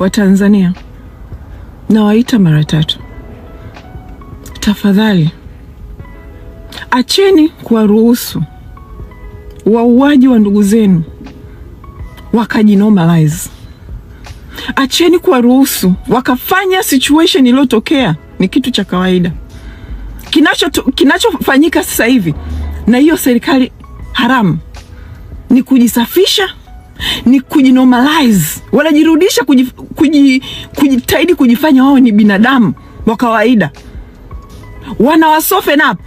wa Tanzania na waita mara tatu, tafadhali acheni kuwaruhusu wauaji wa ndugu zenu wakajinormalize. Acheni kuwaruhusu wakafanya situation iliyotokea ni kitu cha kawaida. Kinachofanyika sasa hivi na hiyo serikali haramu ni kujisafisha, ni kujinormalize. Wanajirudisha kujitahidi kujifanya wao ni binadamu wa kawaida. Wana soften up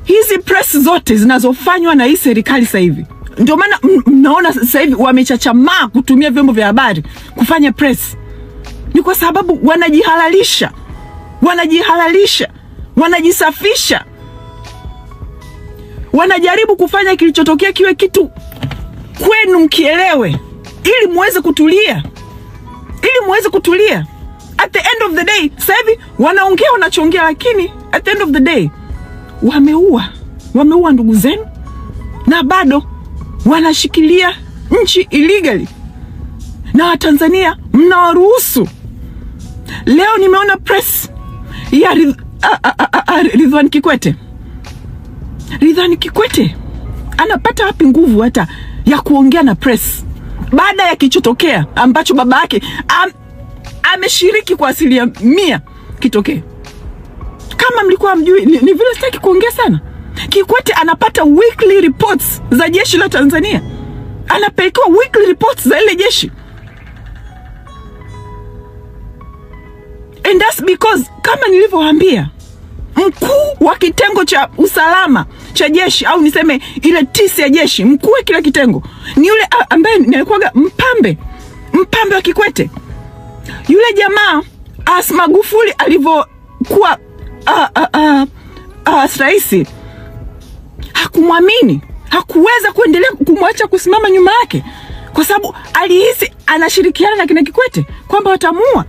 hizi press zote zinazofanywa na hii serikali sasa hivi. Ndio maana mnaona sasa hivi wamechachamaa kutumia vyombo vya habari kufanya press. Ni kwa sababu wanajihalalisha, wanajisafisha. Wanajaribu kufanya kilichotokea kiwe kitu kwenu mkielewe, ili muweze kutulia. At the end of the day, sasa hivi wanaongea wanachongea, lakini at the end of the day wameua ndugu zenu na bado wanashikilia nchi illegally. Na Watanzania mnawaruhusu. Leo nimeona press ya Ridwan Kikwete. Ridwan Kikwete anapata wapi nguvu hata ya kuongea na press baada ya kichotokea ambacho baba yake ameshiriki kwa 100% kitokee? Kama mlikuwa mjui, ni vile sitaki kuongea sana. Kikwete anapata weekly reports za jeshi la Tanzania. Anapelekewa weekly reports za ile jeshi. And that's because, kama nilivyowaambia, mkuu wa kitengo cha usalama cha jeshi, au niseme ile tisi ya jeshi, mkuu wa kila kitengo ni yule ambaye alikuwa mpambe wa Kikwete. Yule jamaa Magufuli alivyokuwa rais, hakumwamini, hakuweza kuendelea kumwacha kusimama nyuma yake, kwa sababu alihisi anashirikiana na kina Kikwete kwamba watamuua.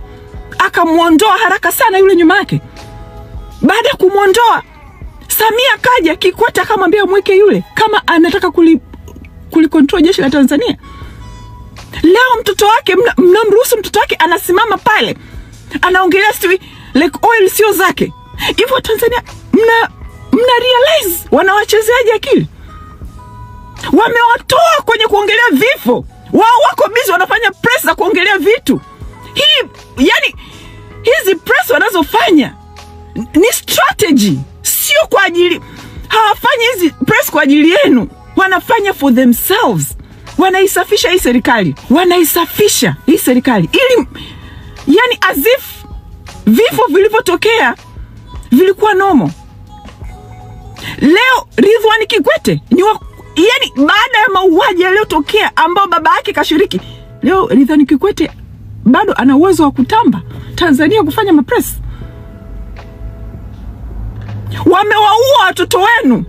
Akamuondoa haraka sana yule nyuma yake. Baada ya kumuondoa, Samia kaja, Kikwete akamwambia mweke yule kama anataka kulikontrol jeshi la Tanzania. Leo mtoto wake, mnamruhusu mtoto wake anasimama pale anaongelea sijui like oil sio zake. Hivyo Tanzania mna realize wanawachezeaje akili? Wamewatoa kwenye kuongelea vifo. Wao wako busy wanafanya press za kuongelea vitu. Yani hizi press wanazofanya ni strategy, sio kwa ajili. Hawafanyi hizi press kwa ajili yenu, wanafanya for themselves. Wanaisafisha hii serikali, ili yani as if vifo vilivyotokea vilikuwa normal. Leo Ridwan Kikwete yani baada ya mauaji yaliyotokea ambao baba yake kashiriki, leo Ridwan Kikwete bado ana uwezo wa kutamba Tanzania kufanya mapress. Wamewaua watoto wenu.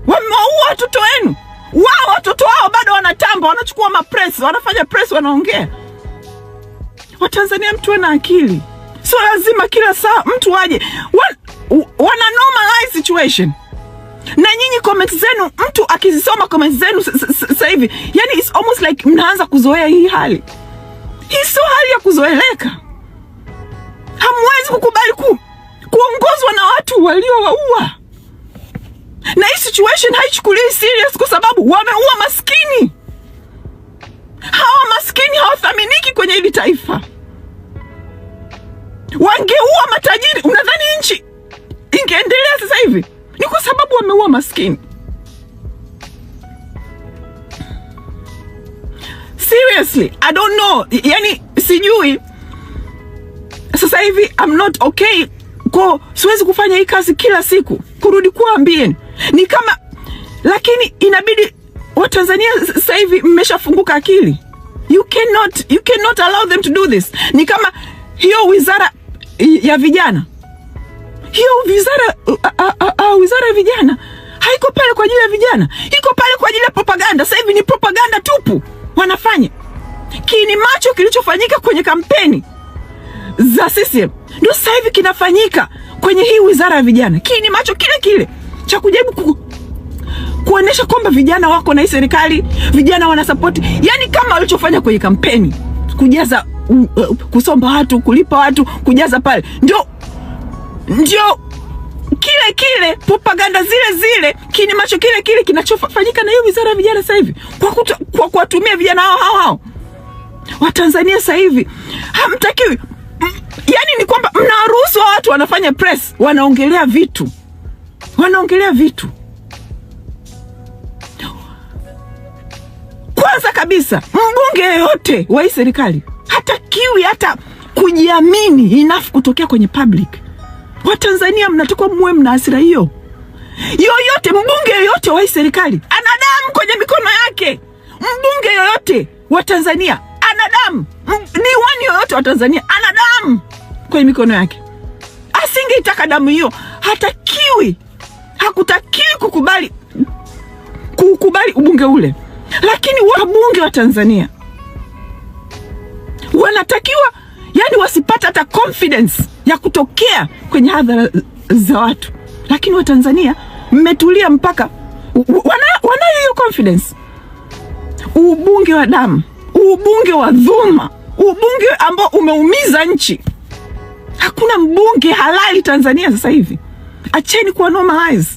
Wao watoto wao bado wanatamba, wanachukua mapress, wanafanya press, wanaongea. Watanzania mtu ana akili. Sio lazima kila saa mtu aje. Wana normalize situation. Na nyinyi comments zenu, mtu akizisoma comments zenu sasa hivi, yani it's almost like mnaanza kuzoea hii hali. Hii sio hali ya kuzoeleka. Hamwezi kukubali kuongozwa na watu waliowaua. Na hii situation haichukuliwi serious kwa sababu wameua maskini. Hawa maskini hawathaminiki kwenye hili taifa. Wangeua matajiri, unadhani nchi ingeendelea sasa hivi? Ni kwa sababu wameua maskini. Seriously, I don't know. Yani sijui. Sasa hivi I'm not okay. Siwezi kufanya hii kazi kila siku. Kurudi kuambieni. Ni kama, lakini inabidi Watanzania sasa hivi mmeshafunguka akili. You cannot allow them to do this. Ni kama hiyo wizara ya vijana. Hiyo wizara ya vijana haiko pale kwa ajili ya vijana. Iko pale kwa ajili ya propaganda. Sasa hivi ni propaganda tupu wanafanya. Kiini macho kilichofanyika kwenye kampeni za CCM ndio sasa hivi kinafanyika kwenye hii wizara ya vijana. Kiini macho kile cha kujaribu kuonesha kwamba vijana wako na hii serikali, vijana wana support. Yani kama walichofanya kwenye kampeni, kujaza kusomba watu, kulipa watu, kujaza pale. Ndio kile propaganda zile kinimacho kile kinachofanyika na hiyo wizara ya vijana sasa hivi kwa kuwatumia vijana hao. Watanzania sasa hivi hamtakiwi, yani ni kwamba mnaruhusu watu wanafanya press, wanaongelea vitu. Kwanza kabisa, mbunge yoyote wa hii serikali hatakiwi hata kujiamini enough kutokea kwenye public. Watanzania mnatakiwa muwe mna hasira hiyo. Yoyote, mbunge yoyote wa hii serikali ana damu kwenye mikono yake. Mbunge yoyote wa Tanzania ana damu. Diwani yoyote wa Tanzania ana damu kwenye mikono yake. Asingeitaka damu hiyo, hakutakiwi kukubali ubunge ule. Lakini wabunge wa Tanzania wanatakiwa yani wasipata hata confidence ya kutokea kwenye hadhara za watu. Lakini wa Tanzania mmetulia mpaka wana hiyo confidence. Ubunge wa damu, ubunge wa dhulma, ubunge ambao umeumiza nchi. Hakuna mbunge halali Tanzania sasa hivi. Acheni kwa normalize.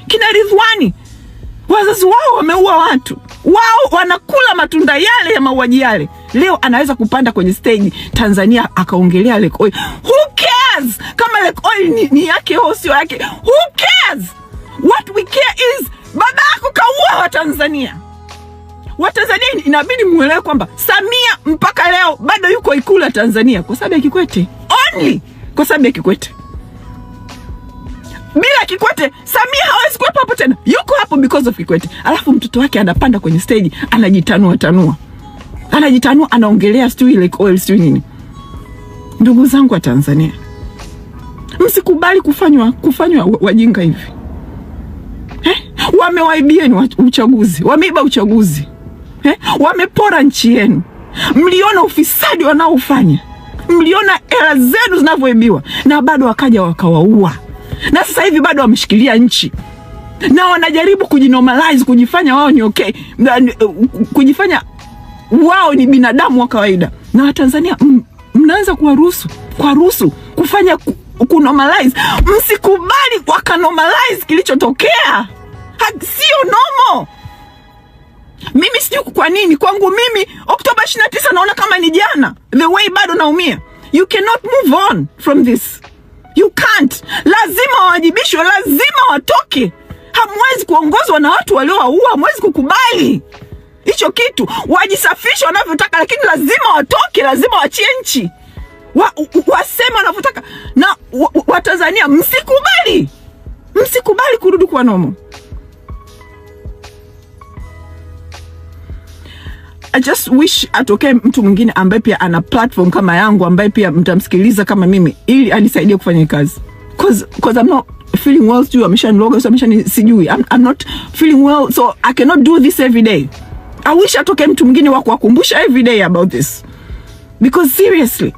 Kina Ridhiwani wazazi wao wameua watu, wao wanakula matunda yale ya mauaji yale. Leo anaweza kupanda kwenye stage Tanzania akaongelea Lake Oil. Who cares kama Lake Oil ni yake au sio yake? Who cares? What we care is baba yako kaua Watanzania. Watanzania inabidi muelewe kwamba Samia mpaka leo bado yuko Ikulu ya Tanzania kwa sababu ya Kikwete. Only kwa sababu ya Kikwete. Bila Kikwete Samia hawezi kuwepo hapo tena. Yuko hapo because of Kikwete. Alafu mtoto wake anapanda kwenye stage anajitanua, anaongelea sijui Lake Oil sijui nini. Ndugu zangu wa Tanzania, msikubali kufanywa wajinga hivi. Wamewaibieni uchaguzi, wameiba uchaguzi. Wamepora nchi yenu. Mliona ufisadi wanaofanya, mliona hela zenu zinavyoibiwa, na bado wakaja wakawaua. Na sasa hivi bado wameshikilia nchi. Na wanajaribu kujinormalize, kujifanya wao ni okay, kujifanya wao ni binadamu wa kawaida. Na Watanzania mnaanza kuwaruhusu kufanya kunormalize. Msikubali wakanormalize kilichotokea. Sio normal. Mimi sijui kwa nini kwangu mimi Oktoba 29 naona kama ni jana. The way bado naumia. You cannot move on from this. You can't. Lazima wawajibishwe, lazima watoke. Hamwezi kuongozwa na watu waliowaua, hamwezi kukubali hicho kitu. Wajisafishe wanavyotaka, lakini lazima watoke, lazima waachie nchi. Waseme wanavyotaka. Na Watanzania msikubali kurudi kwa normal. I just wish atoke mtu mwingine ambaye pia ana platform kama yangu, ambaye pia mtamsikiliza kama mimi, ili anisaidie kufanya kazi. Cause I'm not feeling well, too. Ameshaniloga, so sijui. I'm not feeling well, so I cannot do this every day. I wish atoke mtu mwingine wa kuwakumbusha every day about this. Because seriously,